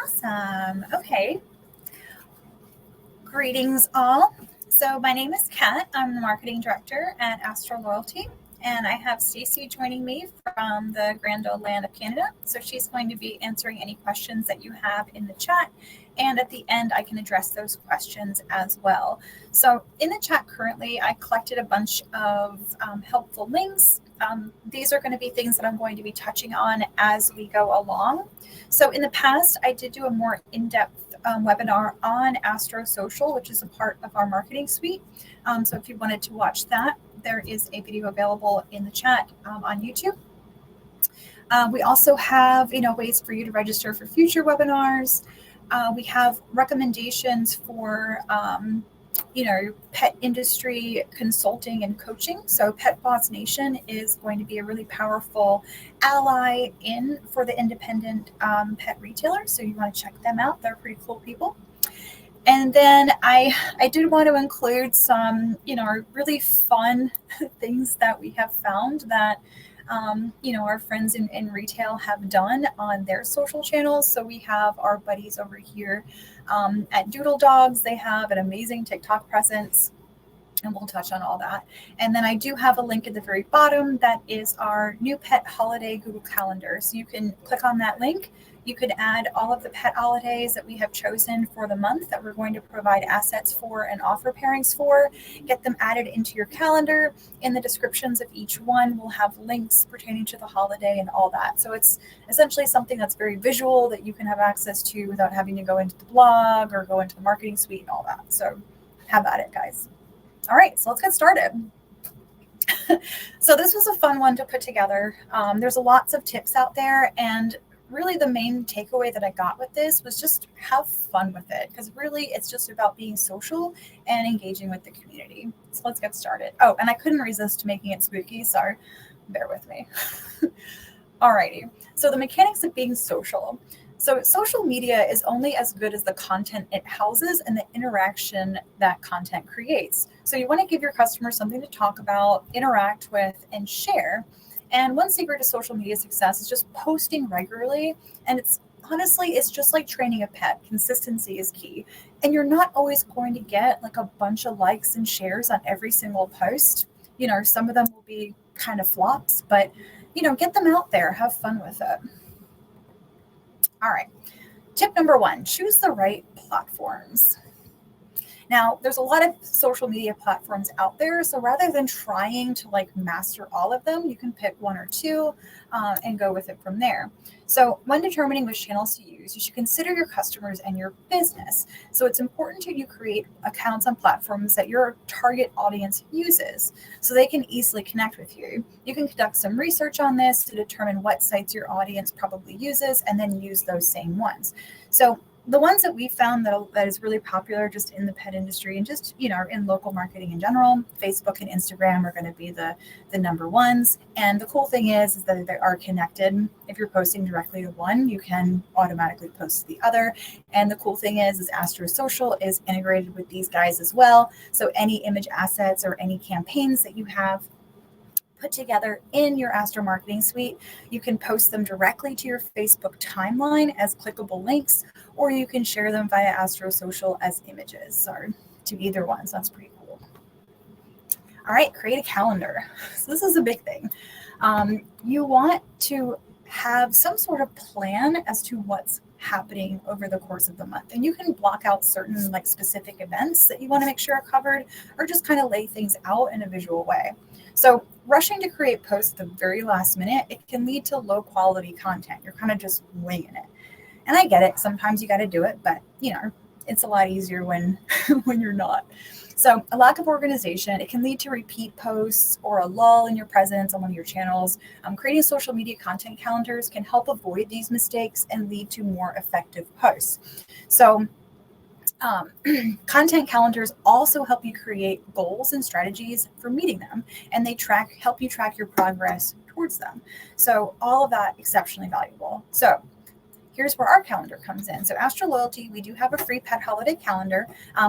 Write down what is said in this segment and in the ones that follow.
Awesome. Okay. Greetings, all. So my name is Kat. I'm the marketing director at Astro Loyalty, and I have Stacy joining me from the Grand Old Land of Canada. So she's going to be answering any questions that you have in the chat, and at the end, I can address those questions as well. So in the chat currently, I collected a bunch of helpful links. These are going to be things that I'm going to be touching on as we go along. So in the past, I did do a more in-depth webinar on Astro Social, which is a part of our marketing suite. So if you wanted to watch that, there is a video available in the chat on YouTube. We also have, ways for you to register for future webinars. We have recommendations for, pet industry consulting and coaching. So Pet Boss Nation is going to be a really powerful ally for the independent pet retailers. So you want to check them out. They're pretty cool people. And then I did want to include some, really fun things that we have found that our friends in retail have done on their social channels. So we have our buddies over here at Doodle Dogs. They have an amazing TikTok presence, and we'll touch on all that. And then I do have a link at the very bottom that is our new pet holiday Google Calendar. So you can click on that link. You could add all of the pet holidays that we have chosen for the month that we're going to provide assets for and offer pairings for, get them added into your calendar. In the descriptions of each one, we'll have links pertaining to the holiday and all that. So it's essentially something that's very visual that you can have access to without having to go into the blog or go into the marketing suite and all that. So have at it, guys. All right, so let's get started. So this was a fun one to put together. There's lots of tips out there, and really the main takeaway that I got with this was just have fun with it, because really it's just about being social and engaging with the community. So let's get started. Oh, and I couldn't resist making it spooky, so bear with me. Alrighty, so the mechanics of being social. So social media is only as good as the content it houses and the interaction that content creates. So you want to give your customers something to talk about, interact with, and share. And one secret to social media success is just posting regularly. And it's just like training a pet. Consistency is key. And you're not always going to get like a bunch of likes and shares on every single post. Some of them will be kind of flops, but get them out there, have fun with it. All right. Tip number 1, choose the right platforms. Now, there's a lot of social media platforms out there. So rather than trying to master all of them, you can pick 1 or 2 and go with it from there. So when determining which channels to use, you should consider your customers and your business. So it's important to you create accounts on platforms that your target audience uses so they can easily connect with you. You can conduct some research on this to determine what sites your audience probably uses and then use those same ones. So the ones that we found that is really popular just in the pet industry and just, in local marketing in general, Facebook and Instagram are going to be the number ones. And the cool thing is that they are connected. If you're posting directly to one, you can automatically post to the other. And the cool thing is Astro Social is integrated with these guys as well. So any image assets or any campaigns that you have put together in your Astro Marketing Suite, you can post them directly to your Facebook timeline as clickable links, or you can share them via Astro Social as images. So to either one, so that's pretty cool. All right, create a calendar. So this is a big thing. You want to have some sort of plan as to what's happening over the course of the month. And you can block out certain specific events that you want to make sure are covered, or just kind of lay things out in a visual way. So rushing to create posts at the very last minute, it can lead to low quality content. You're kind of just winging it. And I get it. Sometimes you got to do it, but it's a lot easier when you're not. So a lack of organization, it can lead to repeat posts or a lull in your presence on one of your channels. Creating social media content calendars can help avoid these mistakes and lead to more effective posts. So content calendars also help you create goals and strategies for meeting them, and they help you track your progress towards them. So all of that exceptionally valuable. So here's where our calendar comes in. So Astro Loyalty, we do have a free pet holiday calendar,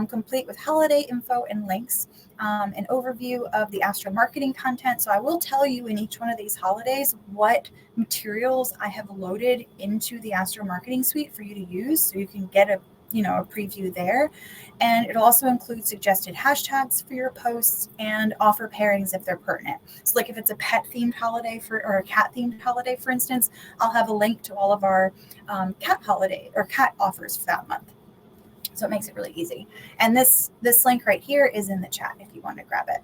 complete with holiday info and links, an overview of the Astro marketing content. So I will tell you in each one of these holidays what materials I have loaded into the Astro marketing suite for you to use, so you can get a preview there. And it'll also include suggested hashtags for your posts and offer pairings if they're pertinent. So like if it's a pet themed holiday or a cat themed holiday, for instance, I'll have a link to all of our cat holiday or cat offers for that month. So it makes it really easy. And this link right here is in the chat if you want to grab it.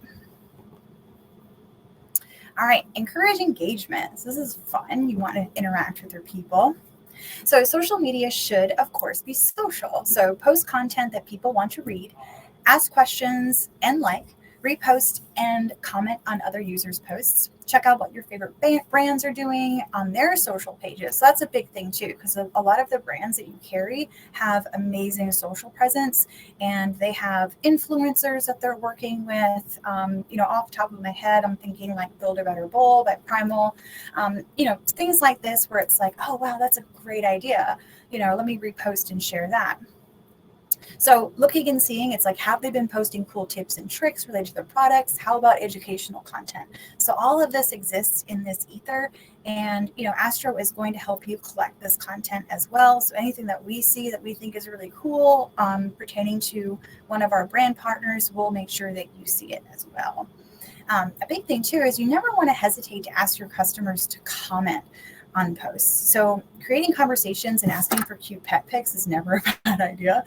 All right, encourage engagement. So this is fun. You want to interact with your people. So social media should, of course, be social. So post content that people want to read, ask questions and repost and comment on other users' posts. Check out what your favorite brands are doing on their social pages. So that's a big thing too, because a lot of the brands that you carry have amazing social presence, and they have influencers that they're working with. Off the top of my head, I'm thinking like Build a Better Bowl by Primal. Things like this where it's like, oh wow, that's a great idea. Let me repost and share that. So looking and seeing, it's like, have they been posting cool tips and tricks related to their products? How about educational content? So all of this exists in this ether, and Astro is going to help you collect this content as well. So anything that we see that we think is really cool pertaining to one of our brand partners, we'll make sure that you see it as well. A big thing too is you never want to hesitate to ask your customers to comment on posts. So creating conversations and asking for cute pet pics is never a bad idea.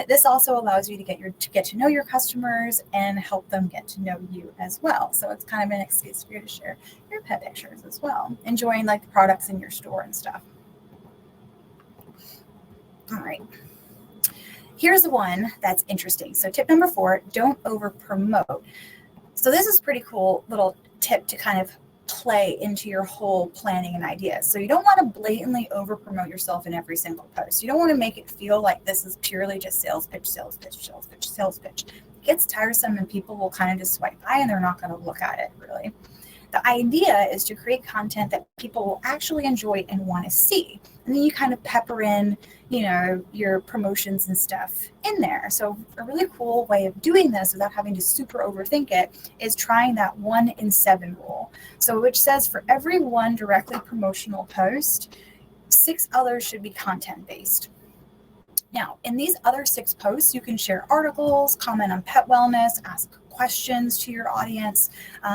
This also allows you to get to know your customers and help them get to know you as well. So it's kind of an excuse for you to share your pet pictures as well, enjoying like the products in your store and stuff. All right. Here's the one that's interesting. So tip number 4, don't over promote. So this is pretty cool little tip to kind of play into your whole planning and ideas. So you don't want to blatantly over promote yourself in every single post. You don't want to make it feel like this is purely just sales pitch, sales pitch, sales pitch, sales pitch. It gets tiresome and people will kind of just swipe by and they're not going to look at it really. The idea is to create content that people will actually enjoy and want to see. And then you kind of pepper in, your promotions and stuff in there. So a really cool way of doing this without having to super overthink it is trying that 1 in 7 rule. So which says for every one directly promotional post, 6 others should be content based. Now, in these other 6 posts, you can share articles, comment on pet wellness, ask questions to your audience.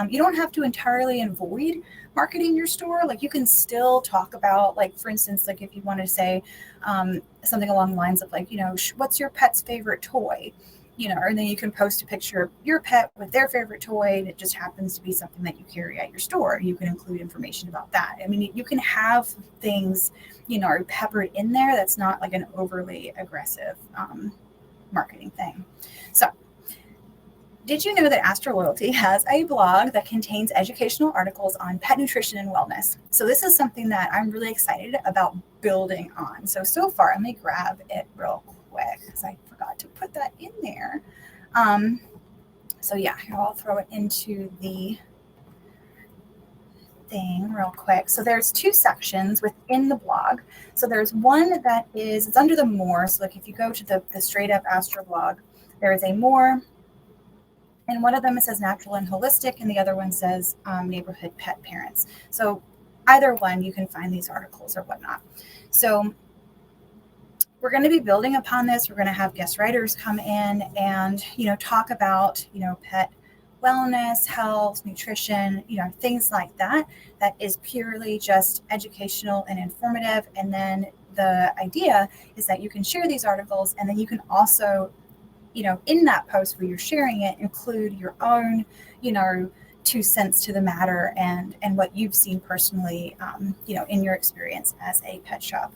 You don't have to entirely avoid marketing your store. Like you can still talk about, like, for instance, like if you want to say something along the lines of like, what's your pet's favorite toy? And then you can post a picture of your pet with their favorite toy, and it just happens to be something that you carry at your store. You can include information about that. I mean, you can have things, peppered in there that's not like an overly aggressive marketing thing. So, did you know that Astro Loyalty has a blog that contains educational articles on pet nutrition and wellness? So this is something that I'm really excited about building on. So far, let me grab it real quick because I forgot to put that in there. Here I'll throw it into the thing real quick. So there's 2 sections within the blog. So there's one that it's under the more. So like if you go to the straight up Astro blog, there is a more. And one of them, it says natural and holistic, and the other one says neighborhood pet parents. So either one, you can find these articles or whatnot. So we're going to be building upon this. We're going to have guest writers come in and, talk about, pet wellness, health, nutrition, things like that. That is purely just educational and informative. And then the idea is that you can share these articles, and then you can also in that post where you're sharing it, include your own, 2 cents to the matter and what you've seen personally, in your experience as a pet shop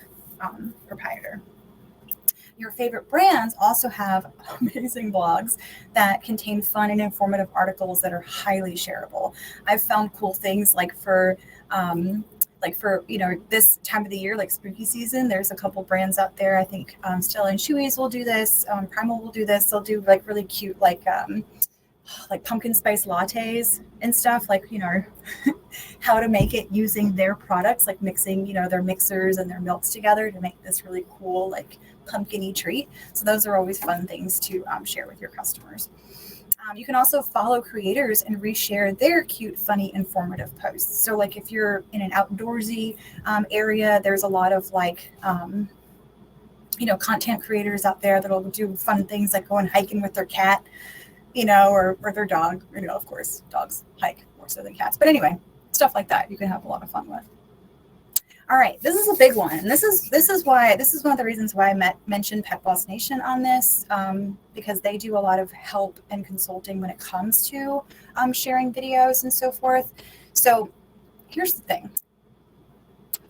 proprietor. Your favorite brands also have amazing blogs that contain fun and informative articles that are highly shareable. I've found cool things like for this time of the year, like spooky season, there's a couple brands out there. I think Stella and Chewy's will do this. Primal will do this. They'll do like really cute, like pumpkin spice lattes and stuff, like, how to make it using their products, like mixing, their mixers and their milks together to make this really cool, like pumpkin-y treat. So those are always fun things to share with your customers. You can also follow creators and reshare their cute, funny, informative posts. So, like if you're in an outdoorsy area, there's a lot of like, content creators out there that'll do fun things like going hiking with their cat, or their dog. Of course, dogs hike more so than cats. But anyway, stuff like that you can have a lot of fun with. All right, this is a big one. This is one of the reasons why I mentioned Pet Boss Nation on this, because they do a lot of help and consulting when it comes to sharing videos and so forth. So here's the thing: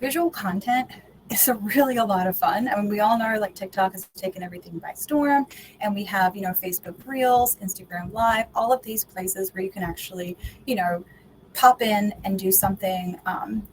visual content is really a lot of fun. I mean, we all know like TikTok has taken everything by storm, and we have Facebook Reels, Instagram Live, all of these places where you can actually pop in and do something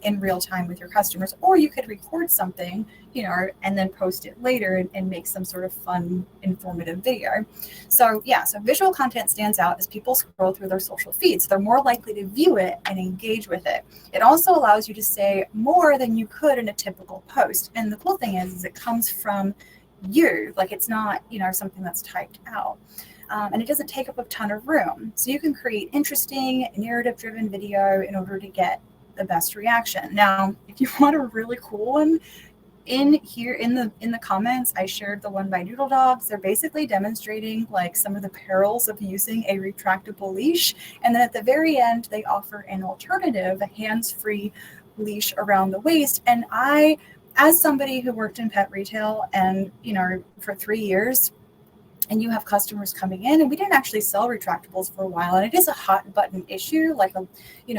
in real time with your customers, or you could record something, and then post it later and make some sort of fun, informative video. So visual content stands out as people scroll through their social feeds. They're more likely to view it and engage with it. It also allows you to say more than you could in a typical post. And the cool thing is it comes from you, like it's not, something that's typed out. And it doesn't take up a ton of room. So you can create interesting, narrative-driven video in order to get the best reaction. Now, if you want a really cool one, in the comments, I shared the one by Doodle Dogs. They're basically demonstrating like some of the perils of using a retractable leash. And then at the very end, they offer an alternative, a hands-free leash around the waist. And I, as somebody who worked in pet retail and, for 3 years, and you have customers coming in, and we didn't actually sell retractables for a while, and it is a hot button issue. Like,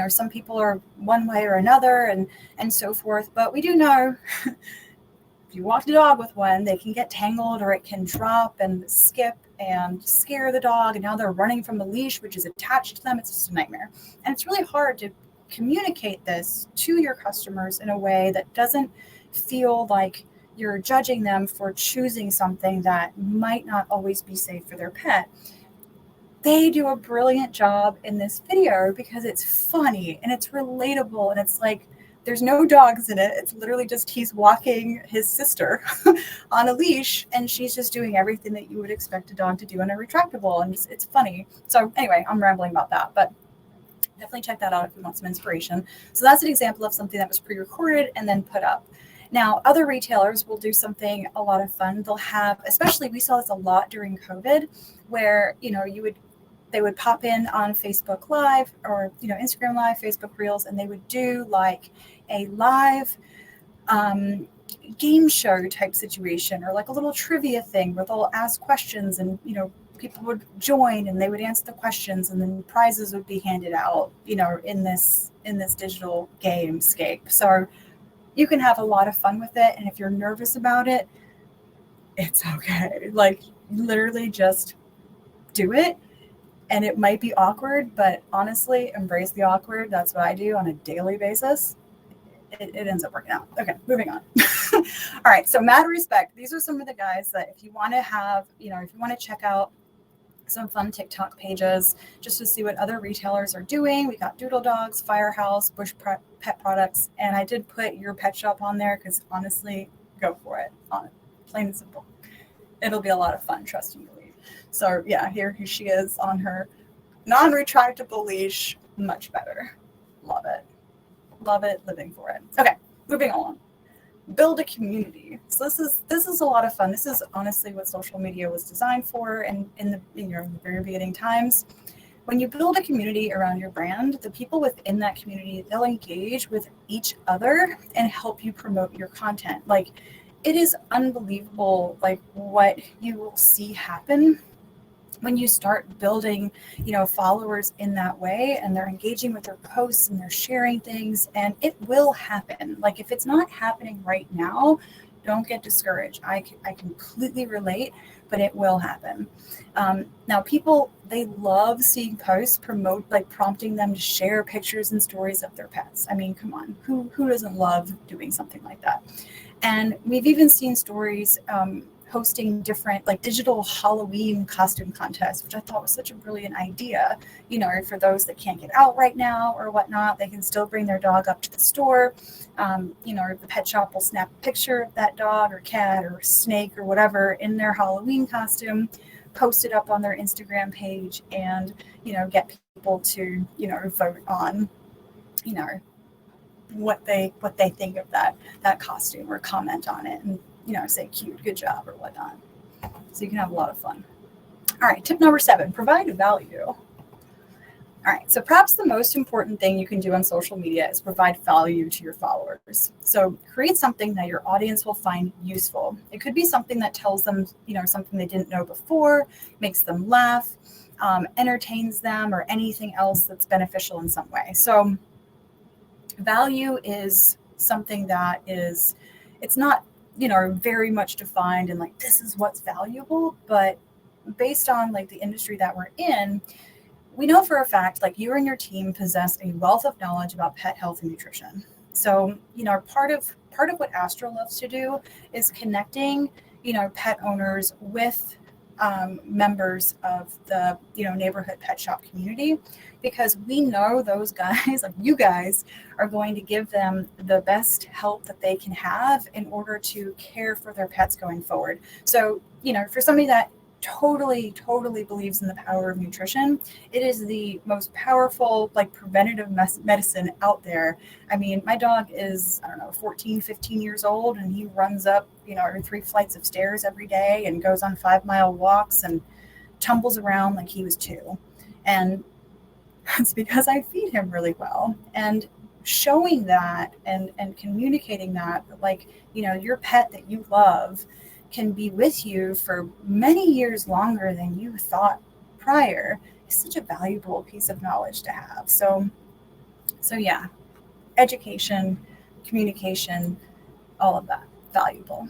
some people are one way or another, and so forth. But we do know if you walk the dog with one, they can get tangled, or it can drop and skip and scare the dog, and now they're running from the leash, which is attached to them. It's just a nightmare, and it's really hard to communicate this to your customers in a way that doesn't feel like you're judging them for choosing something that might not always be safe for their pet. They do a brilliant job in this video because it's funny and it's relatable, and it's like there's no dogs in it. It's literally just he's walking his sister on a leash, and she's just doing everything that you would expect a dog to do in a retractable, and it's funny. So anyway, I'm rambling about that, but definitely check that out if you want some inspiration. So that's an example of something that was pre-recorded and then put up. Now, other retailers will do something a lot of fun. They'll have, especially we saw this a lot during COVID, where they would pop in on Facebook Live or Instagram Live, Facebook Reels, and they would do like a live game show type situation, or like a little trivia thing where they'll ask questions, and people would join and they would answer the questions, and then prizes would be handed out, in this digital gamescape. So you can have a lot of fun with it. And if you're nervous about it, it's okay. Like, literally just do it. And it might be awkward, but honestly, embrace the awkward. That's what I do on a daily basis. It ends up working out. Okay, moving on. All right, so Mad Respect. These are some of the guys that if you want to have, if you want to check out some fun TikTok pages just to see what other retailers are doing. We got Doodle Dogs, Firehouse, Bush Pet Products, and I did put your pet shop on there because honestly, go for it. Plain and simple. It'll be a lot of fun, trust and believe. So yeah, here she is on her non-retractable leash. Much better. Love it. Love it. Living for it. Okay, moving on. Build a community. So this is a lot of fun. This is honestly what social media was designed for, and in the very beginning times. When you build a community around your brand, the people within that community, they'll engage with each other and help you promote your content. Like, it is unbelievable, like what you will see happen when you start building, followers in that way, and they're engaging with their posts and they're sharing things, and it will happen. Like, if it's not happening right now, don't get discouraged. I completely relate, but it will happen. Now, people, they love seeing posts prompting them to share pictures and stories of their pets. I mean, come on, who doesn't love doing something like that? And we've even seen stories hosting different like digital Halloween costume contests, which I thought was such a brilliant idea. For those that can't get out right now or whatnot, they can still bring their dog up to the store. The pet shop will snap a picture of that dog or cat or snake or whatever in their Halloween costume, post it up on their Instagram page, and get people to vote on what they think of that costume, or comment on it and say cute, good job, or whatnot. So you can have a lot of fun. All right, tip number 7, provide value. All right, so perhaps the most important thing you can do on social media is provide value to your followers. So create something that your audience will find useful. It could be something that tells them, something they didn't know before, makes them laugh, entertains them, or anything else that's beneficial in some way. So value is something that it's not, very much defined and like, this is what's valuable, but based on like the industry that we're in, we know for a fact, like, you and your team possess a wealth of knowledge about pet health and nutrition. So, part of what Astro loves to do is connecting, pet owners with members of the, neighborhood pet shop community, because we know those guys, like you guys, are going to give them the best help that they can have in order to care for their pets going forward. So, for somebody that totally believes in the power of nutrition, it is the most powerful, like, preventative medicine out there. I mean, my dog is, 14, 15 years old, and he runs up, 3 flights of stairs every day and goes on 5-mile walks and tumbles around like he was 2. And that's because I feed him really well. And showing that and communicating that, like, your pet that you love can be with you for many years longer than you thought prior, is such a valuable piece of knowledge to have. So yeah, education, communication, all of that, valuable.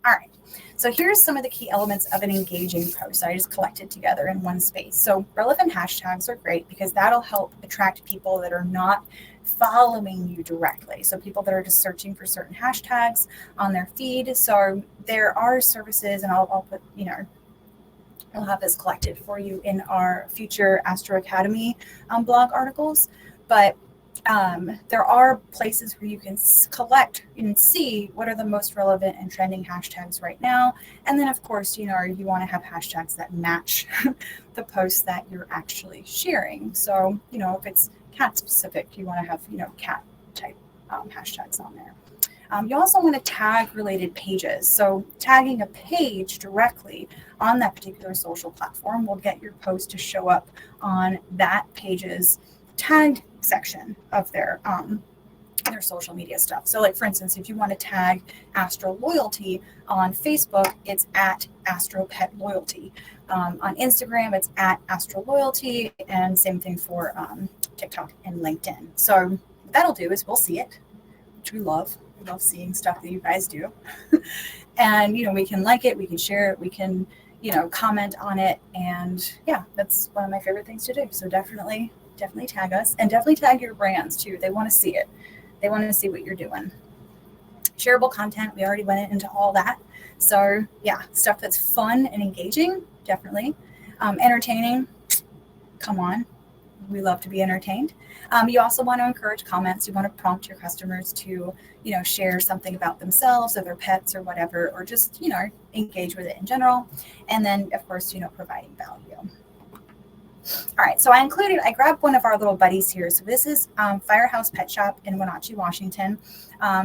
All right. So here's some of the key elements of an engaging post that I just collected together in one space. So relevant hashtags are great because that'll help attract people that are not following you directly. So people that are just searching for certain hashtags on their feed. So there are services, and I'll put, I'll have this collected for you in our future Astro Academy blog articles. But there are places where you can collect and see what are the most relevant and trending hashtags right now. And then, of course, you want to have hashtags that match the posts that you're actually sharing. So, if it's cat specific, you want to have, cat type hashtags on there. You also want to tag related pages. So tagging a page directly on that particular social platform will get your post to show up on that page's tagged section of their social media stuff. So, like, for instance, if you want to tag Astro Loyalty on Facebook, it's at Astro Pet Loyalty. On Instagram, it's at Astro Loyalty, and same thing for TikTok and LinkedIn. So what that'll do is we'll see it, which we love. We love seeing stuff that you guys do. And, we can like it, we can share it, we can, comment on it. And yeah, that's one of my favorite things to do. So definitely tag us, and definitely tag your brands too. They want to see it. They want to see what you're doing. Shareable content, we already went into all that. So yeah, stuff that's fun and engaging, definitely. Entertaining, come on. We love to be entertained. You also want to encourage comments. You want to prompt your customers to, share something about themselves or their pets or whatever, or just, engage with it in general. And then, of course, providing value. All right, so I grabbed one of our little buddies here. So this is Firehouse Pet Shop in Wenatchee, Washington.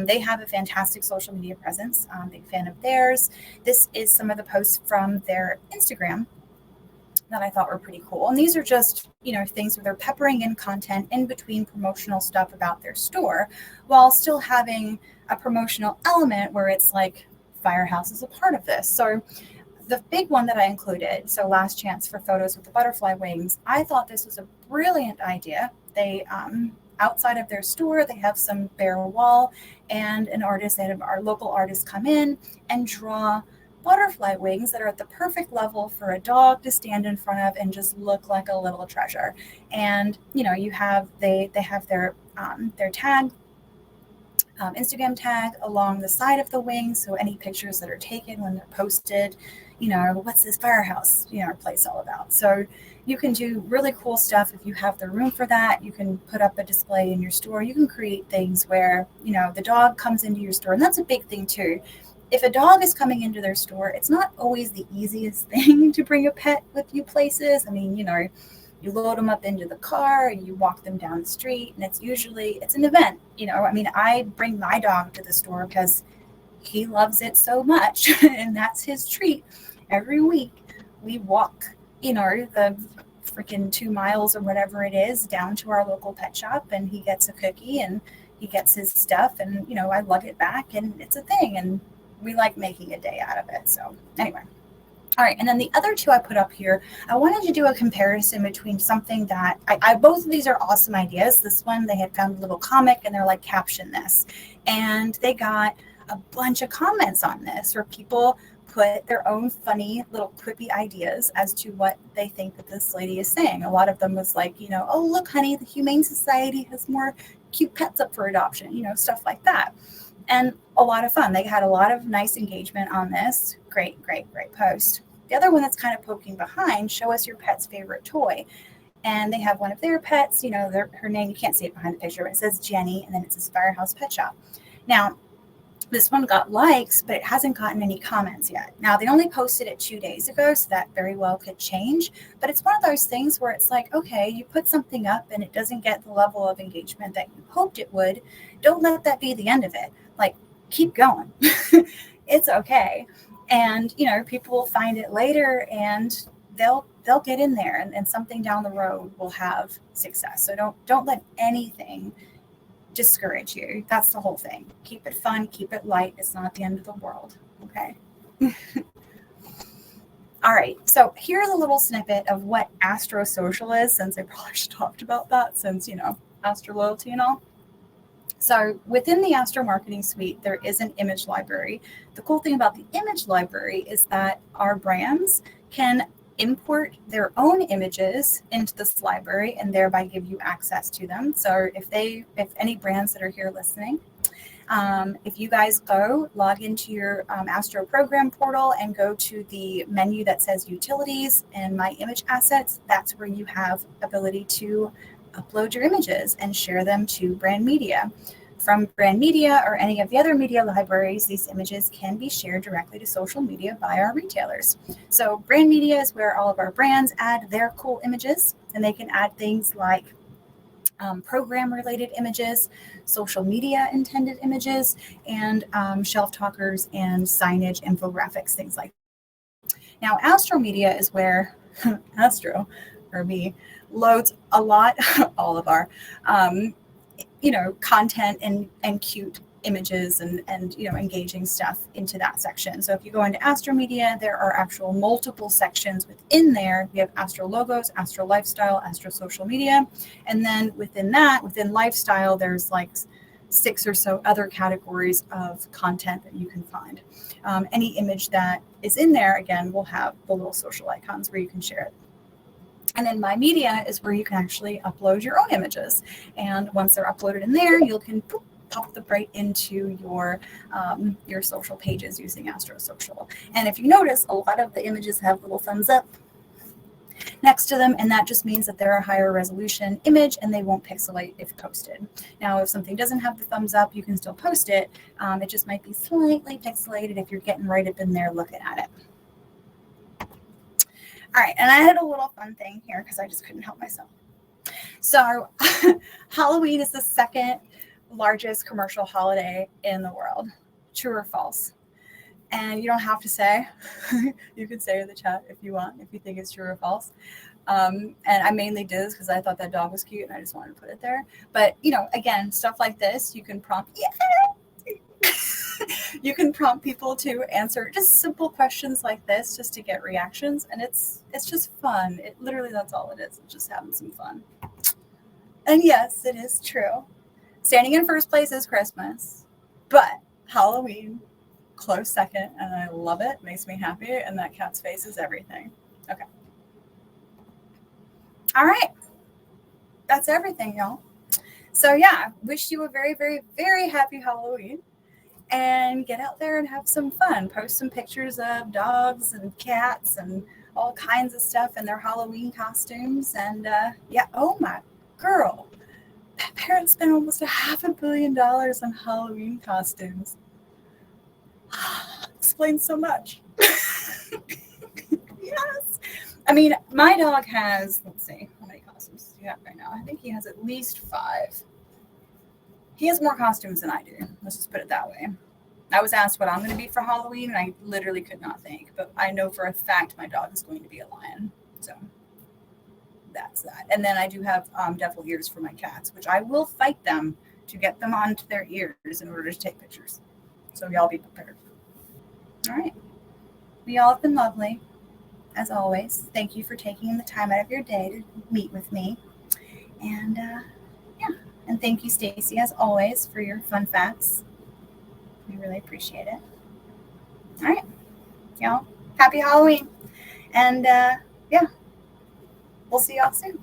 They have a fantastic social media presence. Big fan of theirs. This is some of the posts from their Instagram that I thought were pretty cool. And these are just, things where they're peppering in content in between promotional stuff about their store, while still having a promotional element where it's like Firehouse is a part of this. So the big one that I included, so last chance for photos with the butterfly wings, I thought this was a brilliant idea. They, outside of their store, they have some bare wall, and our local artists come in and draw butterfly wings that are at the perfect level for a dog to stand in front of and just look like a little treasure. And, they have their tag Instagram tag along the side of the wing. So any pictures that are taken when they're posted, what's this firehouse, place all about. So you can do really cool stuff if you have the room for that. You can put up a display in your store. You can create things where, the dog comes into your store. And that's a big thing too. If a dog is coming into their store, it's not always the easiest thing to bring a pet with you places. I mean, you load them up into the car, you walk them down the street, and it's an event. I bring my dog to the store because he loves it so much, and that's his treat. Every week we walk, the freaking 2 miles or whatever it is down to our local pet shop, and he gets a cookie and he gets his stuff, and I lug it back, and it's a thing, and we like making a day out of it. So anyway. All right, and then the other two I put up here, I wanted to do a comparison between something that both of these are awesome ideas. This one, they had found a little comic and they're like, caption this. And they got a bunch of comments on this where people put their own funny little quippy ideas as to what they think that this lady is saying. A lot of them was like, oh, look, honey, the Humane Society has more cute pets up for adoption, stuff like that. And a lot of fun. They had a lot of nice engagement on this. Great post. The other one that's kind of poking behind, show us your pet's favorite toy. And they have one of their pets, her name, you can't see it behind the picture, but it says Jenny, and then it says Firehouse Pet Shop. Now, this one got likes, but it hasn't gotten any comments yet. Now, they only posted it 2 days ago, so that very well could change. But it's one of those things where it's like, okay, you put something up and it doesn't get the level of engagement that you hoped it would. Don't let that be the end of it. Like, keep going. It's okay. And, people will find it later and they'll get in there, and something down the road will have success. So don't let anything discourage you. That's the whole thing. Keep it fun, keep it light. It's not the end of the world. Okay. All right. So here's a little snippet of what Astro Social is, since I probably should talked about that since, Astro Loyalty and all. So within the Astro Marketing Suite, there is an image library. The cool thing about the image library is that our brands can import their own images into this library and thereby give you access to them. So if any brands that are here listening, if you guys log into your Astro program portal and go to the menu that says utilities and my image assets, that's where you have ability to upload your images and share them to brand media. From brand media or any of the other media libraries, these images can be shared directly to social media by our retailers. So brand media is where all of our brands add their cool images, and they can add things like program related images, social media intended images, and shelf talkers and signage, infographics, things like that. Now, Astro Media is where Astro, or me, loads a lot, all of our, content and cute images and engaging stuff into that section. So if you go into Astro Media, there are actual multiple sections within there. We have Astro Logos, Astro Lifestyle, Astro Social Media. And then within Lifestyle, there's like 6 or so other categories of content that you can find. Any image that is in there, again, will have the little social icons where you can share it. And then My Media is where you can actually upload your own images. And once they're uploaded in there, you can pop them right into your social pages using Astro Social. And if you notice, a lot of the images have little thumbs up next to them, and that just means that they're a higher resolution image and they won't pixelate if posted. Now, if something doesn't have the thumbs up, you can still post it. It just might be slightly pixelated if you're getting right up in there looking at it. All right, and I had a little fun thing here because I just couldn't help myself. So Halloween is the second largest commercial holiday in the world. True or false? And you don't have to say. You can say in the chat if you want, if you think it's true or false. And I mainly did this because I thought that dog was cute and I just wanted to put it there. But, again, stuff like this, you can prompt, you can prompt people to answer just simple questions like this just to get reactions. And it's just fun. Literally, that's all it is. It's just having some fun. And yes, it is true. Standing in first place is Christmas, but Halloween, close second, and I love it. Makes me happy, and that cat's face is everything. Okay. All right. That's everything, y'all. So yeah, wish you a very, very, very happy Halloween. And get out there and have some fun. Post some pictures of dogs and cats and all kinds of stuff in their Halloween costumes. And yeah, oh my girl, that parent spent almost $500 million on Halloween costumes. Explains so much. Yes. I mean, my dog has, let's see, how many costumes does he have right now? I think he has at least 5. He has more costumes than I do. Let's just put it that way. I was asked what I'm going to be for Halloween, and I literally could not think. But I know for a fact my dog is going to be a lion. So that's that. And then I do have devil ears for my cats, which I will fight them to get them onto their ears in order to take pictures. So y'all be prepared. All right. We all have been lovely, as always. Thank you for taking the time out of your day to meet with me. And yeah. And thank you, Stacy, as always, for your fun facts. We really appreciate it. All right. Y'all, happy Halloween. And yeah, we'll see y'all soon.